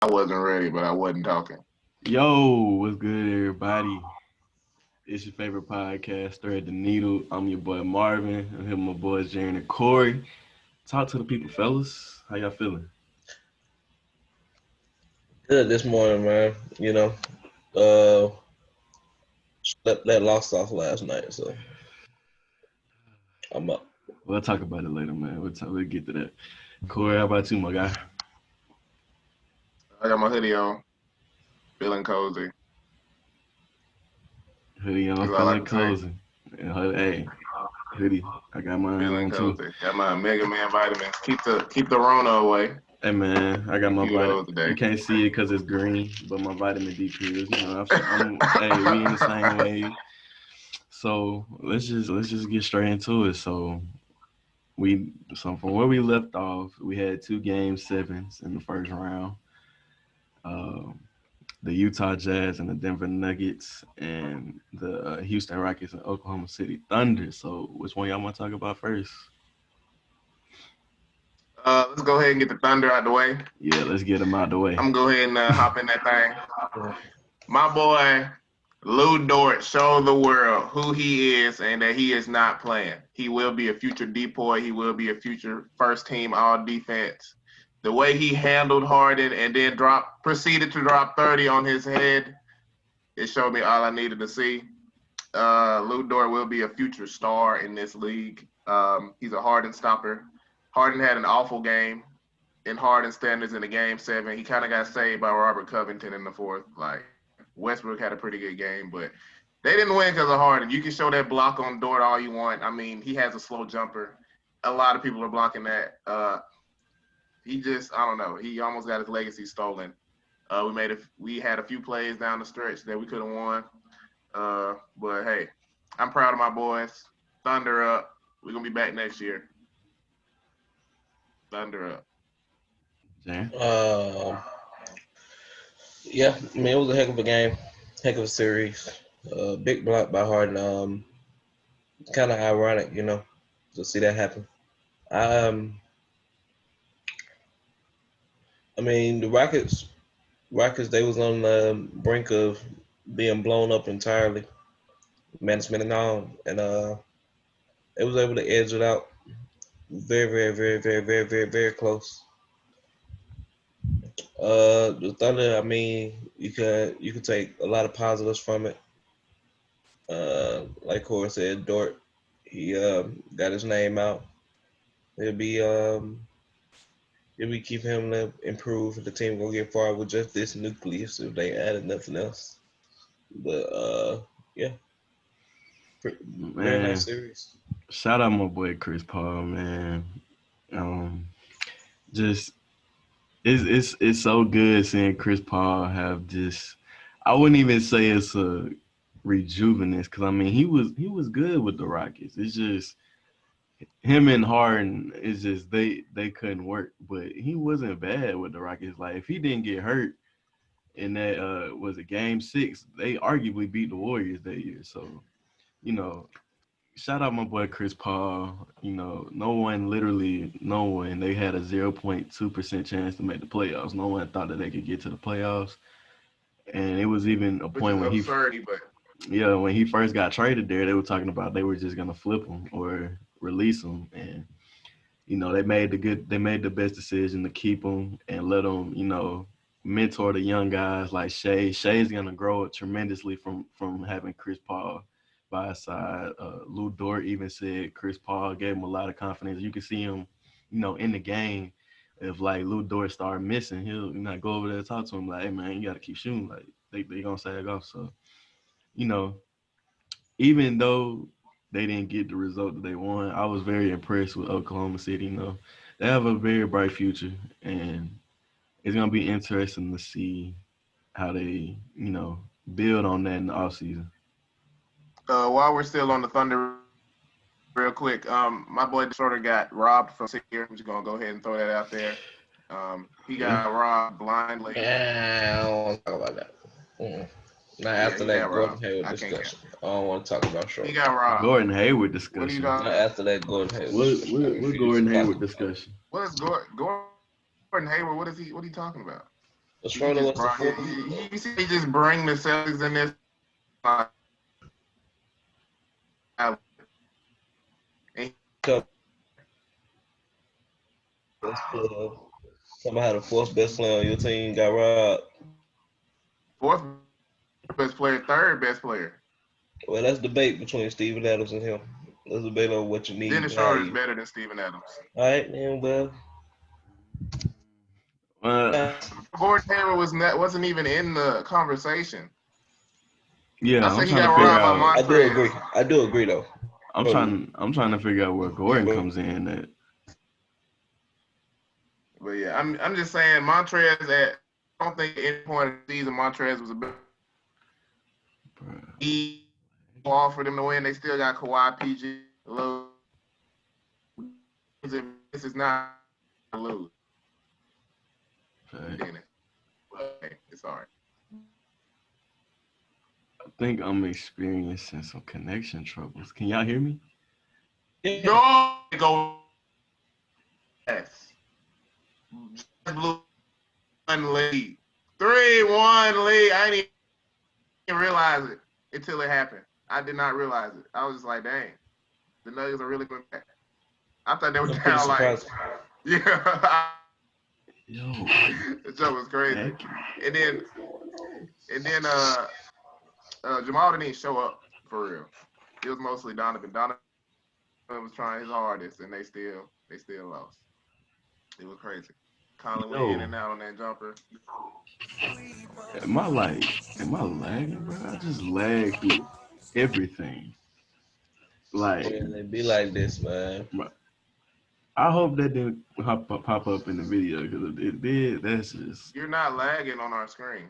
I wasn't ready, but I wasn't talking. Yo, what's good, everybody? It's your favorite podcast, Thread the Needle. I'm your boy Marvin. I'm here with my boys Jarren and Corey. Talk to the people, fellas. How y'all feeling? Good this morning, man. Uh, that lost off last night, so I'm up. We'll talk about it later, man. We'll get to that. Corey, how about you, my guy? I got my hoodie on, feeling cozy. Hoodie on, That's all I feeling can say. cozy. Hey, hoodie, I got mine Feeling on too. cozy. Got my Mega Man vitamins. Keep the Rona away. Hey, man, I got A my few of vitamin. those a day. You can't see it because it's green, but my vitamin D pills. Hey, we in the same wave. So let's just get straight into it. So from where we left off, we had two game sevens in the first round. Um, the Utah Jazz and the Denver Nuggets and the Houston Rockets and Oklahoma City Thunder. So which one y'all want to talk about first? Let's go ahead and get the Thunder out the way. Yeah, let's get them out the way. I'm gonna go ahead and hop in that thing. My boy Lou Dort showed the world who he is and that he is not playing. He will be a future depoy. He will be a future first team all defense. The way he handled Harden and then proceeded to drop 30 on his head, it showed me all I needed to see. Lou Dort will be a future star in this league. He's a Harden stopper. Harden had an awful game in Harden standards in the game seven. He kind of got saved by Robert Covington in the fourth. Like Westbrook had a pretty good game, but they didn't win because of Harden. You can show that block on Dort all you want. I mean, he has a slow jumper. A lot of people are blocking that. I don't know. He almost got his legacy stolen. We had a few plays down the stretch that we could have won. But hey, I'm proud of my boys. Thunder up. We're gonna be back next year. Thunder up. Jan? Uh, yeah, I mean it was a heck of a game, heck of a series. Big block by Harden. Kind of ironic, to see that happen. Um, I mean the Rockets, they was on the brink of being blown up entirely, management and all, and they was able to edge it out. Very, very, very, very, very, very, very close. The Thunder, I mean, you could take a lot of positives from it. Like Cora said, Dort, he got his name out. It'll be it'll be keep him to improve. The team gonna get far with just this nucleus if they added nothing else. But yeah, very nice Man, series. shout out my boy Chris Paul, man. Um, just it's so good seeing Chris Paul have just. I wouldn't even say it's a rejuvenance because I mean he was good with the Rockets. It's just him and Harden. It's just they couldn't work, but he wasn't bad with the Rockets. Like if he didn't get hurt in that was it game six, they arguably beat the Warriors that year. So you know shout out my boy Chris Paul. Literally no one, they had a 0.2% chance to make the playoffs. No one thought that they could get to the playoffs. And it was even a Which is point absurdity, but when he first got traded there, they were talking about they were just gonna flip him or release him. And they made the best decision to keep him and let him, mentor the young guys like Shea. Shea's gonna grow tremendously from having Chris Paul by his side. Lou Dort even said Chris Paul gave him a lot of confidence. You can see him, in the game. If like Lou Dort started missing, he'll go over there and talk to him like, "Hey man, you got to keep shooting." Like they gonna sag off. So you know, even though they didn't get the result that they wanted, I was very impressed with Oklahoma City. They have a very bright future, and it's gonna be interesting to see how they, build on that in the offseason. while we're still on the Thunder, real quick, my boy Dennis Schroeder got robbed from here. I'm just gonna go ahead and throw that out there. He got Yeah. robbed blindly. I don't want to talk about that. Mm. Not Yeah, after he got that Gordon robbed. Hayward I can't care. discussion. I don't want to talk about He Schroeder. got robbed. Gordon Hayward What are you discussion. talking Not about? after that Gordon Hayward What discussion. I what what refuse Gordon to talk Hayward about it. discussion? What is Gordon Hayward? What is he? What are you talking about? Schroeder was the fourth. You see, he just bring the Celtics in this. Somebody had the fourth best player on your team, got robbed. Fourth best player, third best player. Well, that's debate between Steven Adams and him. Let's debate on what you need. Dennis Schroeder is better than Steven Adams. All right, then, well. Gordon Hayward wasn't even in the conversation. Yeah, I said he got robbed by Montrez. I do agree though. I'm trying to figure out where Gordon comes in at. But yeah, I'm just saying Montrez I don't think at any point of the season Montrez was a big ball for them to win. They still got Kawhi, PG, Lou. This is not a lose. Okay. But it's all right. I think I'm experiencing some connection troubles. Can y'all hear me? Go. Yes. Blue 1 lead. 3-1 lead. I didn't even realize it until it happened. I did not realize it. I was just like, dang, the Nuggets are really going back. I thought they were down like, yeah. Yo, the joke was crazy. And then Jamal didn't even show up for real. It was mostly Donovan. Donovan was trying his hardest, and they still lost. It was crazy. Colin went in and out on that jumper. Am I lagging, bro? I just lag through everything. Like, it be like this, man. I hope that didn't pop up in the video, because if it did, that's just. You're not lagging on our screen.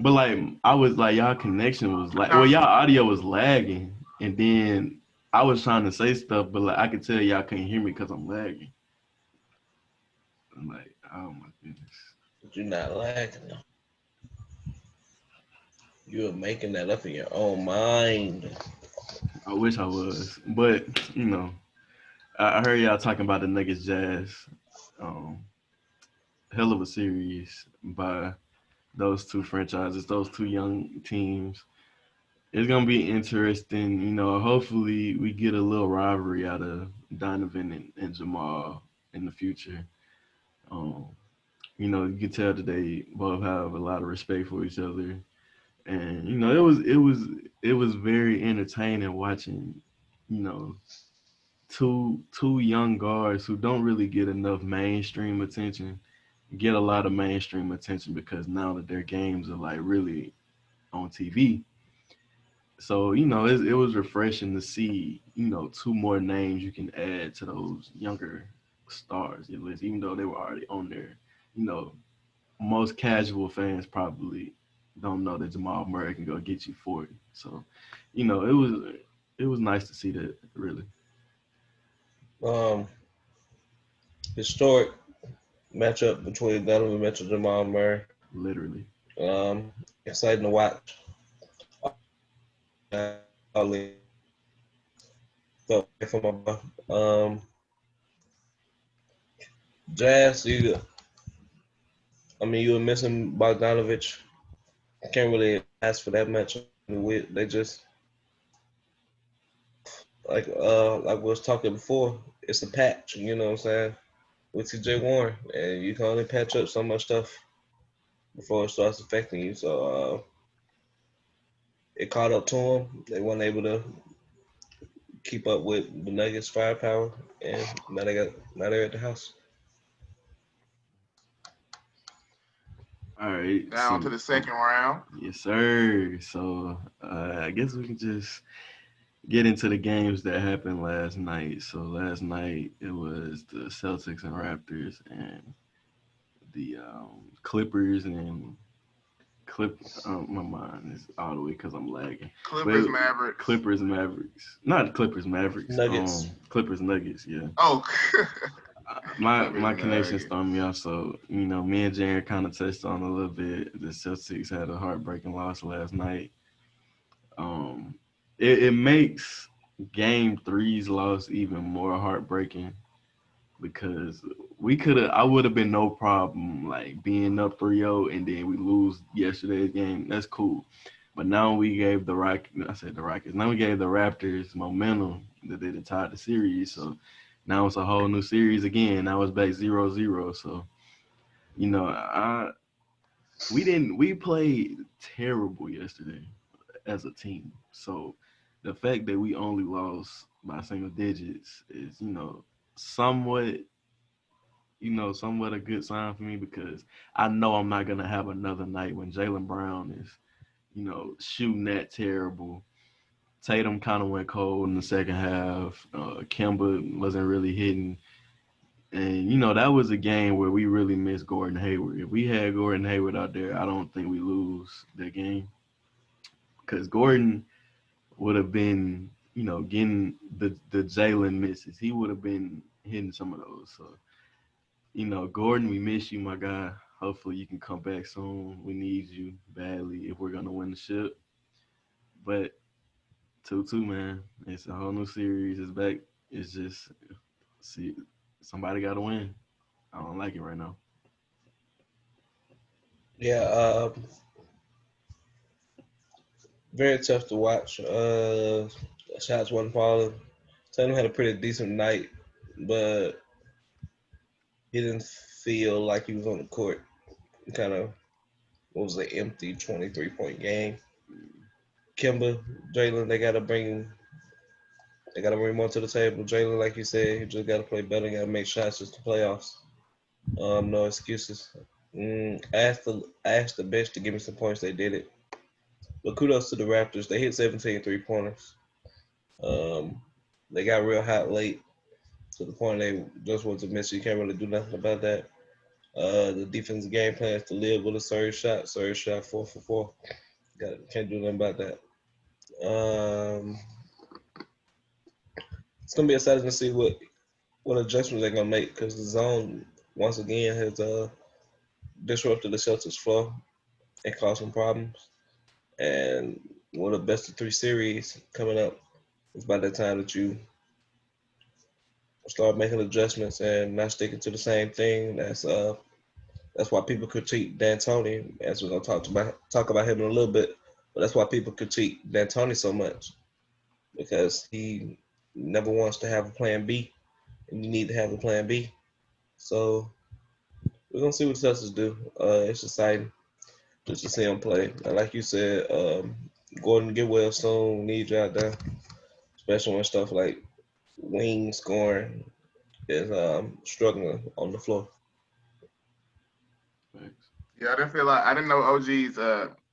But like, I was like, y'all connection was like, well, y'all audio was lagging, and then I was trying to say stuff, but like I could tell y'all couldn't hear me because I'm lagging. I'm like, oh my goodness. But you're not lagging though. You're making that up in your own mind. I wish I was, but you know, I heard y'all talking about the Nuggets Jazz. Hell of a series by those two franchises, those two young teams. It's gonna be interesting. You know, hopefully we get a little rivalry out of Donovan and Jamal in the future. You know, you can tell that they both have a lot of respect for each other, and you know, it was very entertaining watching, you know, two young guards who don't really get enough mainstream attention get a lot of mainstream attention because now that their games are like really on TV. So, you know, it was refreshing to see, you know, two more names you can add to those younger stars, even though they were already on there. You know, most casual fans probably don't know that Jamal Murray can go get you 40. So, you know, it was nice to see that, really. Historic matchup between Donovan Mitchell and Jamal Murray. Literally. Exciting to watch. Jazz, you were missing Bogdanovich. I can't really ask for that much. They just like we was talking before. It's a patch, you know what I'm saying, with TJ Warren, and you can only patch up so much stuff before it starts affecting you. So it caught up to them. They weren't able to keep up with the Nuggets' firepower, and now they're at the house. All right. Down to the second round. Yes, sir. So I guess we can just get into the games that happened last night. So last night it was the Celtics and Raptors, and the Clippers and my mind is all the way because I'm lagging. Clippers Mavericks. Not Clippers Mavericks. Nuggets. Clippers Nuggets. Yeah. Oh. My connection's throwing me off. So you know, me and Jarren kind of touched on a little bit. The Celtics had a heartbreaking loss last night. It makes Game 3's loss even more heartbreaking because I would have been no problem like being up 3-0 and then we lose yesterday's game. That's cool. But now we gave the Rockets. Now we gave the Raptors momentum that they tied the series. So now it's a whole new series again. Now it's back 0-0. So, we played terrible yesterday as a team. So the fact that we only lost by single digits is, somewhat somewhat a good sign for me because I know I'm not gonna have another night when Jaylen Brown is, shooting that terrible. Tatum kind of went cold in the second half. Kemba wasn't really hitting. And, that was a game where we really missed Gordon Hayward. If we had Gordon Hayward out there, I don't think we lose that game. Because Gordon would have been, getting the Jalen misses. He would have been hitting some of those. So, Gordon, we miss you, my guy. Hopefully you can come back soon. We need you badly if we're going to win the ship. But 2-2, man. It's a whole new series. It's back. It's just, see, somebody got to win. I don't like it right now. Yeah, very tough to watch. Shots wasn't falling. Tatum had a pretty decent night, but he didn't feel like he was on the court. Kind of was an empty 23-point game. Kemba, Jalen, they gotta bring more to the table. Jalen, like you said, he just gotta play better. Gotta make shots. Just the playoffs. No excuses. I asked the bench to give me some points. They did it. But kudos to the Raptors. They hit 17 3-pointers. They got real hot late to the point they just want to miss. You can't really do nothing about that. The defensive game plan is to live with a surge shot. Surge shot 4 for 4. Can't do nothing about that. It's gonna be exciting to see what adjustments they're gonna make because the zone once again has disrupted the Celtics flow and caused some problems. And one of the best of 3 series coming up is by the time that you start making adjustments and not sticking to the same thing. That's why people critique D'Antoni, as we're gonna talk about him in a little bit. But that's why people critique D'Antoni so much because he never wants to have a plan B, and you need to have a plan B. So we're gonna see what the Celtics do. It's exciting just to see him play. And like you said, Gordon get well soon. Need you out there, especially when stuff like wing scoring is struggling on the floor. Thanks. Yeah, I didn't know OG's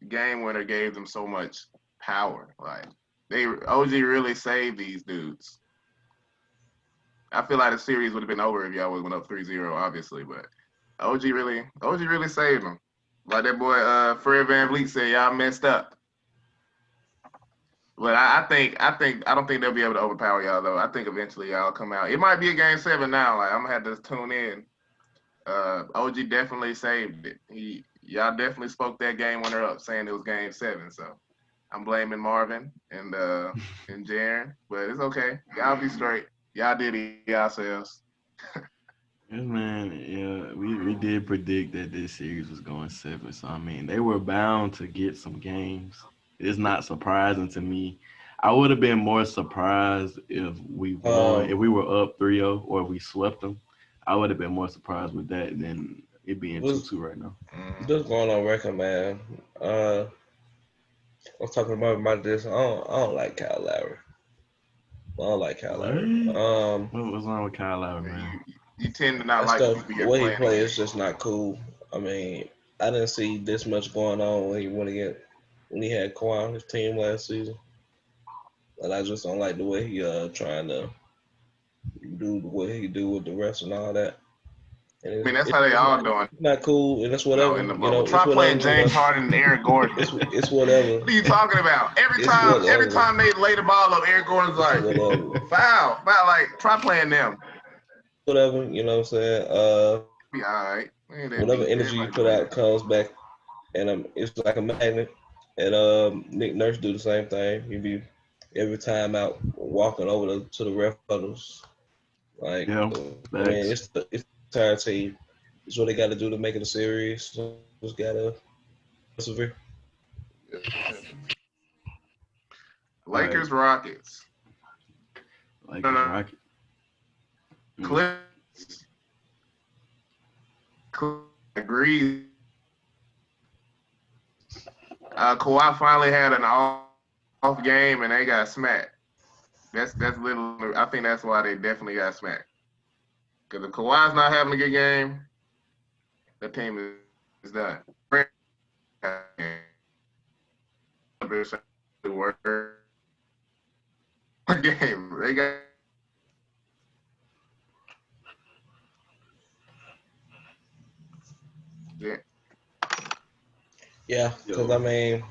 game winner gave them so much power. Like OG really saved these dudes. I feel like the series would have been over if y'all would have went up 3-0, obviously, but OG really saved them. Like that boy Fred VanVleet said, y'all messed up. But I don't think they'll be able to overpower y'all though. I think eventually y'all come out. It might be a game 7 now. Like I'm gonna have to tune in. OG definitely saved it. Y'all definitely spoke that game winner up, saying it was game 7. So I'm blaming Marvin and Jarren, but it's okay. Y'all be straight. Y'all did it yourselves. Yes, man. Yeah, we did predict that this series was going 7. So I mean, they were bound to get some games. It's not surprising to me. I would have been more surprised if we won, if we were up 3-0 or we swept them. I would have been more surprised with that than it being 2-2 right now. Just going on record, man. I was talking about this. I don't like Kyle Lowry. I don't like Kyle Lowry. What's wrong with Kyle Lowry, man? You tend to not like stuff. The way he plays is just not cool. I mean, I didn't see this much going on when he had Kawhi on his team last season, and I just don't like the way he trying to do what he do with the refs and all that. I mean, that's how they all doing. It's not cool, and it's whatever. In the bubble. Try playing James Harden and Eric Gordon. It's whatever. What are you talking about? Every time they lay the ball up, Eric Gordon's like, foul. Like, try playing them. Whatever, you know what I'm saying? Be all right. Whatever energy you put out comes back, and it's like a magnet. And Nick Nurse do the same thing. He be every time out walking over to the ref huddles, Like, Yeah, I mean, facts. it's the entire team. It's what they got to do to make it a series. So just gotta persevere. All right, Lakers, Rockets. No, Lakers, no, Rockets. Mm. Clippers. Agrees. Kawhi finally had an off game and they got smacked. That's literally. I think that's why they definitely got smacked. Because if Kawhi's not having a good game, the team is done. Game. They got. Yeah. Yeah, because I Yo, mean,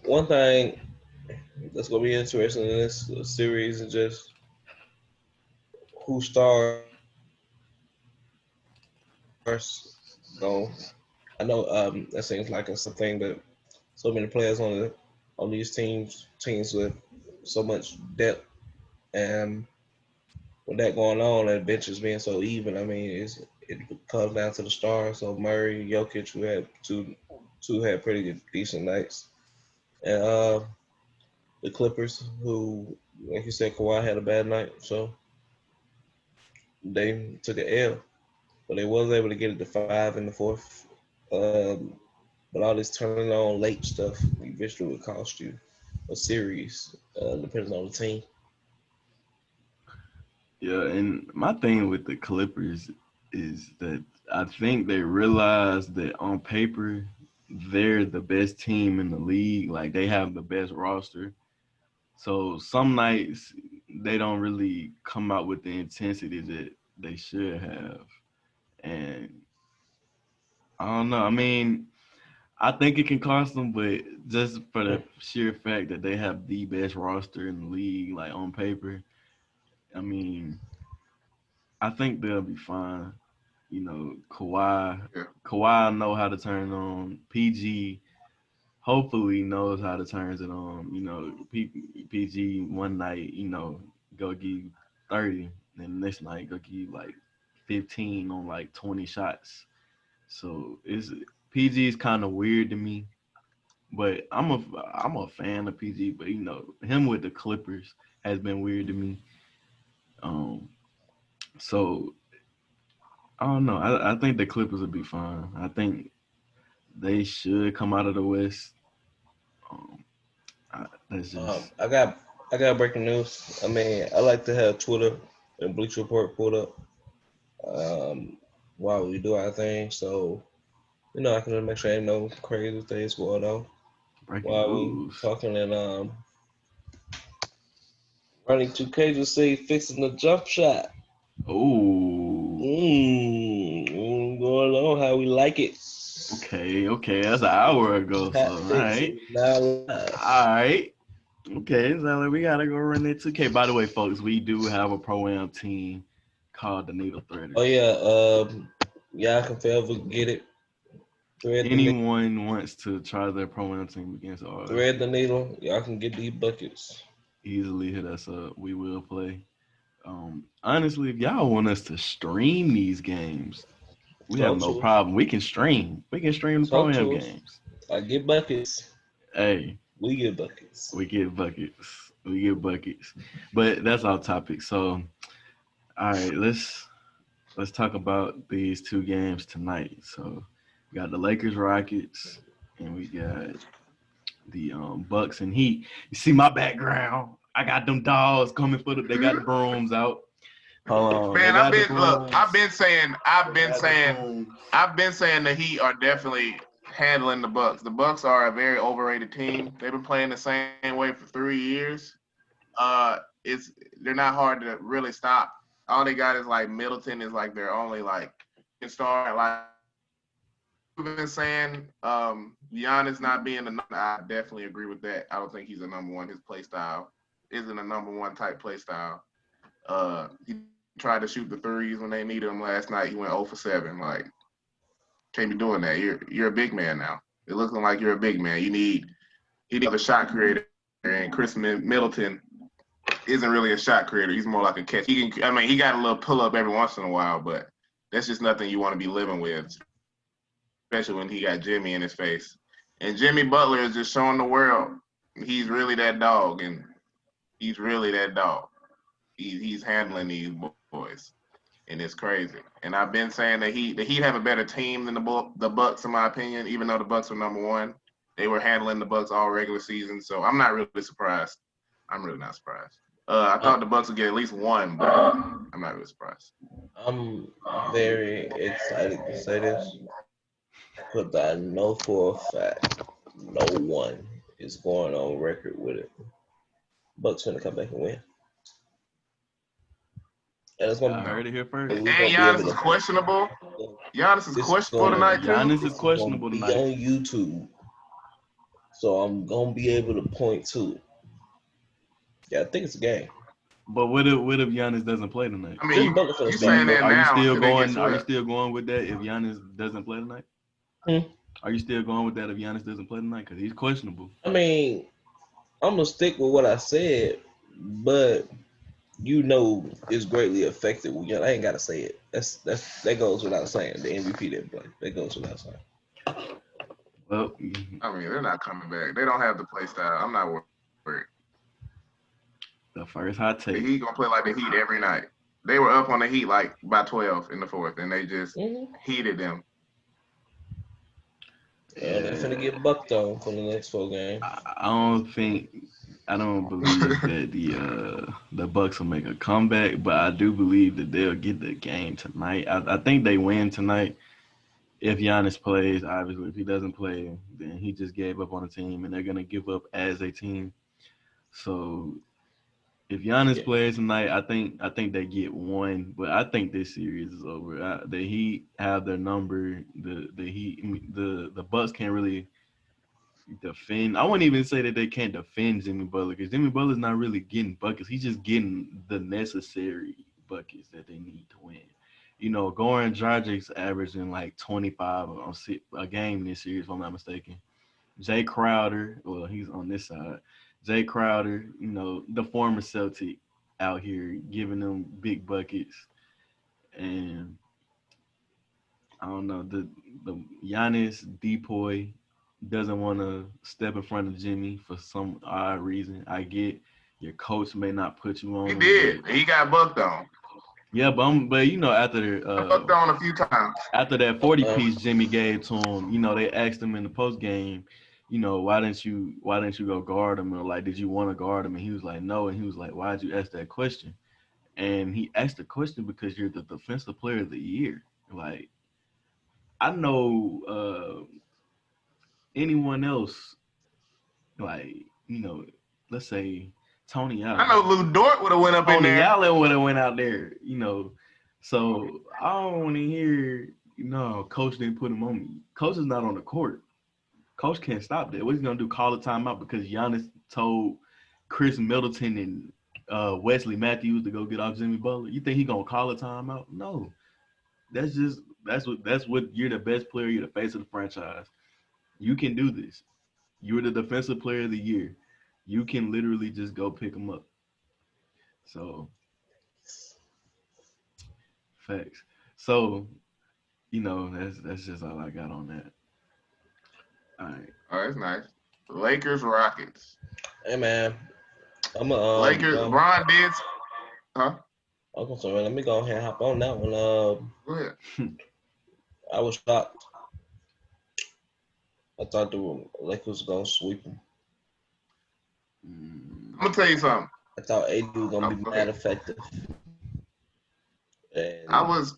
one thing that's gonna be interesting in this series is just who stars go. I know that seems like it's a thing, but so many players on these teams with so much depth, and with that going on, and benches being so even, I mean, it comes down to the stars. So Murray, Jokic, who had two had pretty good, decent nights, and the Clippers, who, like you said, Kawhi had a bad night, so they took an L, but they was able to get it to 5 in the fourth. Um, but all this turning on late stuff eventually would cost you a series, depending on the team. yeah, and my thing with the Clippers is that I think they realize that on paper they're the best team in the league. Like they have the best roster. So some nights they don't really come out with the intensity that they should have. And I don't know. I mean, I think it can cost them, but just for the sheer fact that they have the best roster in the league, like on paper, I mean, I think they'll be fine. You know, Yeah. Kawhi know how to turn on. PG hopefully knows how to turn it on. You know, PG one night, you know, go give you 30, and the next night go give you like 15 on like 20 shots. So it's PG is kind of weird to me, but I'm a fan of PG. But you know, him with the Clippers has been weird to me. Um, so I don't know. I think the Clippers will be fine. I think they should come out of the West. Um, that's Um, just I got I got breaking news. I mean, I like to have Twitter and Bleach Report pulled up while we do our thing, so I can make sure ain't no crazy things going on breaking while we news. talking and running 2K to see fixing the jump shot. Oh, Going on how we like it. okay. That's an hour ago. So, Hat all right. fixing now live. All right. Okay. So like, we got to go run that 2K. By the way, folks, we do have a pro-am team called the Needle Oh Threaders. yeah, y'all can forever get it. Thread the needle. Anyone wants to try their pro-am team against ours, Thread the needle. Y'all can get these buckets. easily hit us up. We will play. Honestly, if y'all want us to stream these games, we have Talk no to us. problem. We can stream. We can stream the Talk pro-am to us. games. I get buckets. Hey, We get buckets. we get buckets. We get buckets. But that's our topic. So, all right, let's talk about these two games tonight. So, we got the Lakers Rockets and we got the Bucks and Heat. You see my background? I got them dogs coming for they got the brooms out. Hold on, they Man, got the brooms. They got the brooms. I've been saying the Heat are definitely handling the Bucks. The Bucks are a very overrated team. They've been playing the same way for 3 years. It's they're not hard to really stop. All they got is like Middleton is like their only like star. Like you've been saying, Giannis not being the number, I definitely agree with that. I don't think he's a number one. His play style isn't a number one type play style. He tried to shoot the threes when they needed him last night. He went 0 for 7. Like, can't be doing that. You're a big man now. It looking like you're a big man. You need a shot creator, and Chris Middleton isn't really a shot creator. He's more like a catch. He got a little pull up every once in a while, but that's just nothing you want to be living with, especially when he got Jimmy in his face. And Jimmy Butler is just showing the world he's really that dog, and he's really that dog. He's handling these boys, and it's crazy. And I've been saying that the Heat have a better team than the Bucks, in my opinion. Even though the Bucks were number one, they were handling the Bucks all regular season, so I'm not really surprised. I'm really not surprised. I thought the Bucks would get at least one, but I'm not really surprised. I'm very excited to say this, but I know for a fact no one is going on record with it. Bucks gonna come back and win. And it's I gonna heard it here first. be, And we gonna be Giannis able is to. questionable. Giannis is This questionable tonight too. Giannis is This questionable gonna be tonight. on YouTube, so I'm gonna be able to point to it. Yeah, I think it's a game. But what if Giannis doesn't play tonight? I mean, Just Butler for the you start. saying that Are you now? still until they get going? Are you swept. still going with that if Giannis doesn't play tonight? Hmm. Are you still going with that if Giannis doesn't play tonight? Because he's questionable. I mean, I'm gonna stick with what I said, but it's greatly affected. I ain't gotta say it. That goes without saying. The MVP didn't play. That goes without saying. Well, I mean, they're not coming back. They don't have the play style. I'm not worried. the first hot The take. Heat gonna play like the Heat every night. They were up on the Heat like by 12 in the fourth, and they just heated them. Yeah, they're finna get bucked on for the next 4 games. I don't believe that the Bucks will make a comeback, but I do believe that they'll get the game tonight. I think they win tonight. If Giannis plays, obviously, if he doesn't play, then he just gave up on the team, and they're gonna give up as a team. So if Giannis plays tonight, I think they get one, but I think this series is over. The Heat have their number. The Bucks can't really defend. I wouldn't even say that they can't defend Jimmy Butler because Jimmy Butler's not really getting buckets. He's just getting the necessary buckets that they need to win. You know, Goran Dragic's averaging like 25 a game this year, if I'm not mistaken. Jay Crowder, well, he's on this side. Jay Crowder, you know, the former Celtic out here giving them big buckets. And I don't know, the Giannis Depoy doesn't want to step in front of Jimmy for some odd reason. I get your coach may not put you on. He did. He got bucked on. Yeah, but you know, after bucked on a few times. After that 40 piece Jimmy gave to him, you know, they asked him in the post game, you know, why didn't you go guard him? Or like, did you want to guard him? And he was like, no. And he was like, why'd you ask that question? And he asked the question because you're the defensive player of the year. Like, I know anyone else, like, you know, let's say Tony Allen. I know Lou Dort would have went up in there. Tony Allen would have went out there, you know. So I don't want to hear, you know, coach didn't put him on me. Coach is not on the court. Coach can't stop that. What he's gonna do? Call a timeout because Giannis told Chris Middleton and Wesley Matthews to go get off Jimmy Butler. You think he gonna call a timeout? No. That's what you're the best player. You're the face of the franchise. You can do this. You're the defensive player of the year. You can literally just go pick him up. So, facts. So, you know, that's just all I got on that. All right. Oh, that's nice. Lakers, Rockets. Hey man, I'm Lakers. Ron did. Huh? Okay, so let me go ahead and hop on that one. Go ahead. I was shocked. I thought the Lakers were gonna sweep them. I'm gonna tell you something. I thought AD was gonna be mad effective. And I was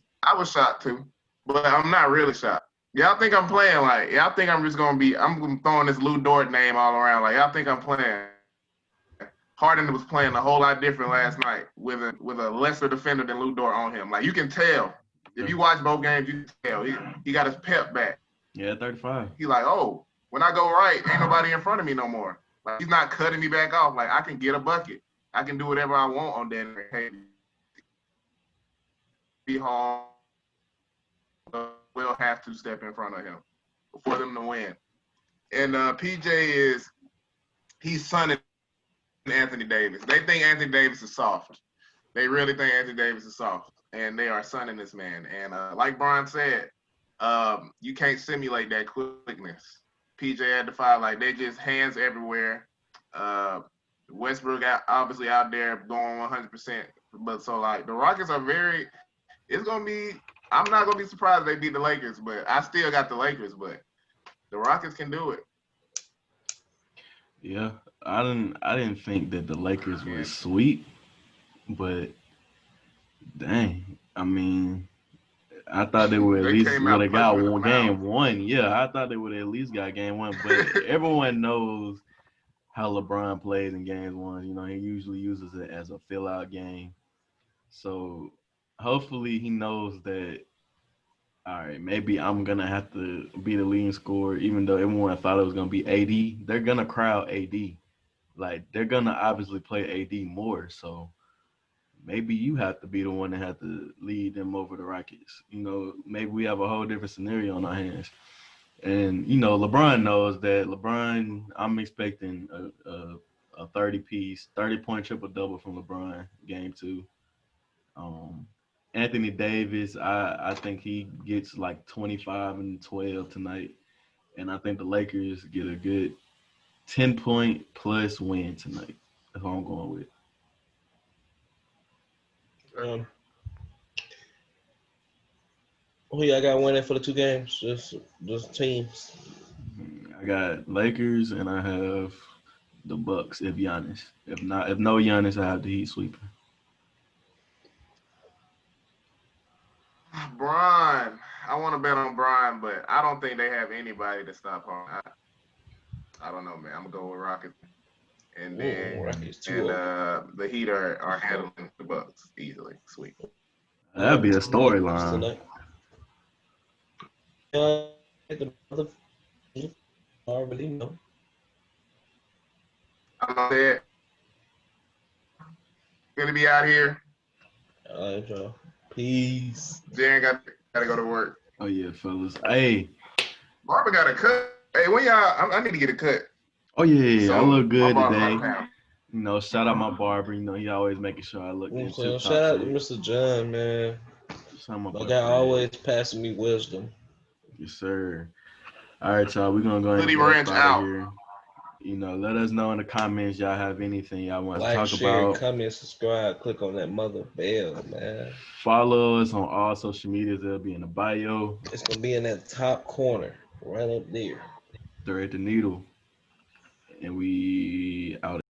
shocked too, but I'm not really shocked. Y'all think I'm playing like? Y'all think I'm just I'm throwing this Lou Dort name all around like? Y'all think I'm playing? Harden was playing a whole lot different last night with a lesser defender than Lou Dort on him. Like you can tell if you watch both games, you can tell he got his pep back. Yeah, 35. He's like, oh, when I go right, ain't nobody in front of me no more. Like he's not cutting me back off. Like I can get a bucket. I can do whatever I want on that. Be home. Will have to step in front of him for them to win. And PJ he's sunning Anthony Davis. They think Anthony Davis is soft. They really think Anthony Davis is soft, and they are sunning this man. And like Brian said, you can't simulate that quickness. PJ had to file like they just hands everywhere. Westbrook obviously out there going 100%, but so like the Rockets are very. It's gonna be. I'm not gonna be surprised if they beat the Lakers, but I still got the Lakers. But the Rockets can do it. Yeah, I didn't think that the Lakers would sweep, but dang, I mean, I thought they would at They least came would out have got punching in the game mouth. one. Yeah, I thought they would have at least got game one. But everyone knows how LeBron plays in games one. You know, he usually uses it as a fill out game. So hopefully he knows that. All right, maybe I'm gonna have to be the leading scorer, even though everyone thought it was gonna be AD. They're gonna crowd AD. Like they're gonna obviously play AD more. So maybe you have to be the one that have to lead them over the Rockets. You know, maybe we have a whole different scenario on our hands. And you know, LeBron knows that. LeBron, I'm expecting a 30-piece, 30-point triple double from LeBron game two. Um, Anthony Davis, I think he gets like 25 and 12 tonight, and I think the Lakers get a good 10-point plus win tonight. That's what I'm going with. Who y'all got winning for the two games? Just teams. I got Lakers and I have the Bucks. If Giannis, if no Giannis, I have the Heat sweeping. Brian, I want to bet on Brian, but I don't think they have anybody to stop him. I don't know, man. I'm gonna go with Rockets, and then Rockets the Heat are handling the Bucks easily. Sweet. That'd be a storyline. I already know. I'm gonna say it. Gonna be out here. All right, y'all. Peace. Jarren gotta go to work. Oh yeah, fellas. Hey. Marvin got a cut. Hey, when y'all? I need to get a cut. Oh yeah, So, I look good today. You know, shout out my barber. You know, he always making sure I look good. Shout out to Mr. John, man. My guy always passing me wisdom. Yes, sir. All right, y'all. We're gonna go ahead and get out of here. You know, let us know in the comments y'all have anything y'all want to talk about. Comment, subscribe, click on that mother bell, man. Follow us on all social medias. They'll be in the bio. It's gonna be in that top corner, right up there. Thread the needle. And we out.